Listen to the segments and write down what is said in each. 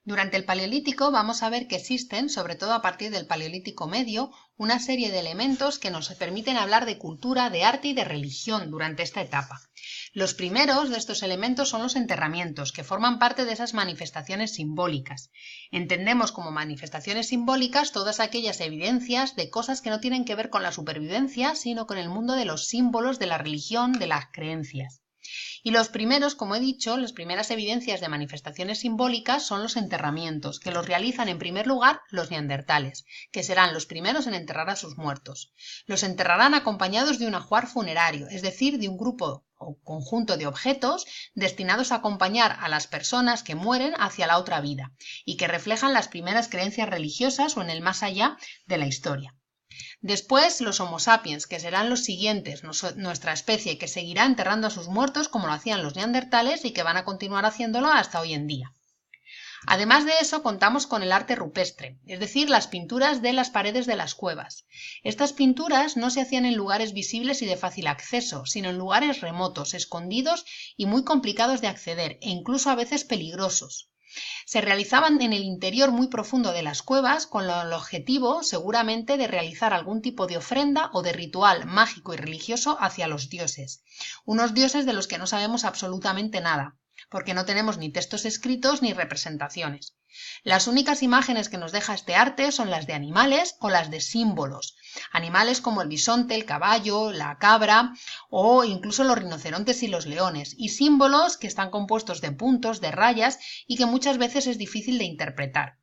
Durante el Paleolítico vamos a ver que existen, sobre todo a partir del Paleolítico Medio, una serie de elementos que nos permiten hablar de cultura, de arte y de religión durante esta etapa. Los primeros de estos elementos son los enterramientos, que forman parte de esas manifestaciones simbólicas. Entendemos como manifestaciones simbólicas todas aquellas evidencias de cosas que no tienen que ver con la supervivencia, sino con el mundo de los símbolos, de la religión, de las creencias. Y los primeros, como he dicho, las primeras evidencias de manifestaciones simbólicas son los enterramientos, que los realizan en primer lugar los neandertales, que serán los primeros en enterrar a sus muertos. Los enterrarán acompañados de un ajuar funerario, es decir, de un grupo o conjunto de objetos destinados a acompañar a las personas que mueren hacia la otra vida y que reflejan las primeras creencias religiosas o en el más allá de la historia. Después los Homo sapiens, que serán los siguientes, nuestra especie, que seguirá enterrando a sus muertos como lo hacían los neandertales y que van a continuar haciéndolo hasta hoy en día. Además de eso, contamos con el arte rupestre, es decir, las pinturas de las paredes de las cuevas. Estas pinturas no se hacían en lugares visibles y de fácil acceso, sino en lugares remotos, escondidos y muy complicados de acceder, e incluso a veces peligrosos. Se realizaban en el interior muy profundo de las cuevas con el objetivo, seguramente, de realizar algún tipo de ofrenda o de ritual mágico y religioso hacia los dioses. Unos dioses de los que no sabemos absolutamente nada, porque no tenemos ni textos escritos ni representaciones. Las únicas imágenes que nos deja este arte son las de animales o las de símbolos. Animales como el bisonte, el caballo, la cabra o incluso los rinocerontes y los leones, y símbolos que están compuestos de puntos, de rayas y que muchas veces es difícil de interpretar.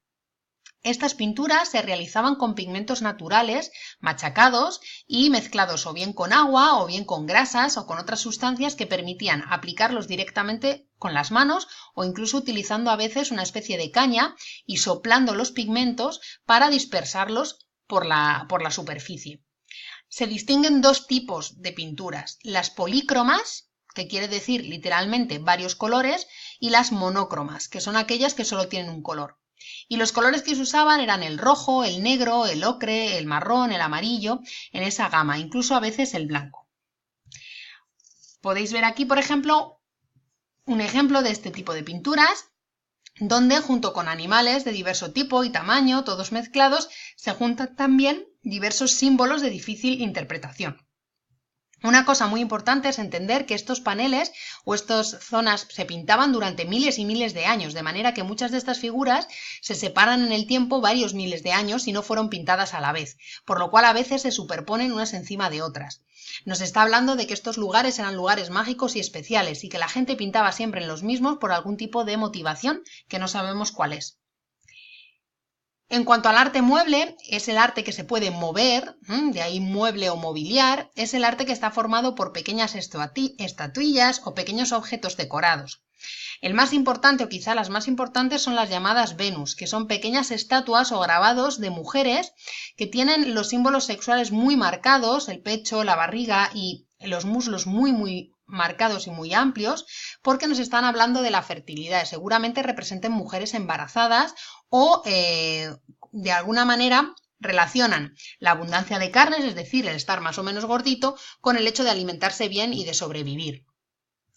Estas pinturas se realizaban con pigmentos naturales, machacados y mezclados o bien con agua o bien con grasas o con otras sustancias que permitían aplicarlos directamente con las manos o incluso utilizando a veces una especie de caña y soplando los pigmentos para dispersarlos por la superficie. Se distinguen dos tipos de pinturas, las polícromas, que quiere decir literalmente varios colores, y las monócromas, que son aquellas que solo tienen un color. Y los colores que se usaban eran el rojo, el negro, el ocre, el marrón, el amarillo, en esa gama, incluso a veces el blanco. Podéis ver aquí, por ejemplo, un ejemplo de este tipo de pinturas, donde junto con animales de diverso tipo y tamaño, todos mezclados, se juntan también diversos símbolos de difícil interpretación. Una cosa muy importante es entender que estos paneles o estas zonas se pintaban durante miles y miles de años, de manera que muchas de estas figuras se separan en el tiempo varios miles de años y no fueron pintadas a la vez, por lo cual a veces se superponen unas encima de otras. Nos está hablando de que estos lugares eran lugares mágicos y especiales y que la gente pintaba siempre en los mismos por algún tipo de motivación que no sabemos cuál es. En cuanto al arte mueble, es el arte que se puede mover, de ahí mueble o mobiliar, es el arte que está formado por pequeñas estatuillas o pequeños objetos decorados. El más importante o quizá las más importantes son las llamadas Venus, que son pequeñas estatuas o grabados de mujeres que tienen los símbolos sexuales muy marcados, el pecho, la barriga y los muslos muy marcados y muy amplios, porque nos están hablando de la fertilidad. Seguramente representen mujeres embarazadas o de alguna manera relacionan la abundancia de carnes, es decir, el estar más o menos gordito, con el hecho de alimentarse bien y de sobrevivir.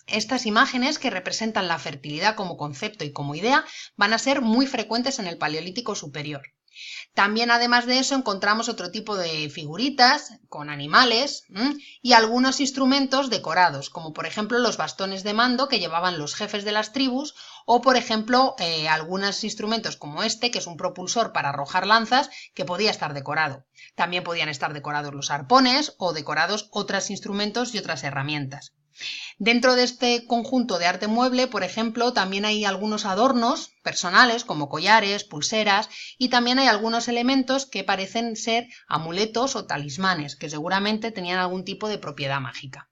Estas imágenes, que representan la fertilidad como concepto y como idea, van a ser muy frecuentes en el Paleolítico superior. También, además de eso, encontramos otro tipo de figuritas con animales y algunos instrumentos decorados, como por ejemplo los bastones de mando que llevaban los jefes de las tribus, o por ejemplo algunos instrumentos como este, que es un propulsor para arrojar lanzas, que podía estar decorado. También podían estar decorados los arpones o decorados otros instrumentos y otras herramientas. Dentro de este conjunto de arte mueble, por ejemplo, también hay algunos adornos personales como collares, pulseras, y también hay algunos elementos que parecen ser amuletos o talismanes, que seguramente tenían algún tipo de propiedad mágica.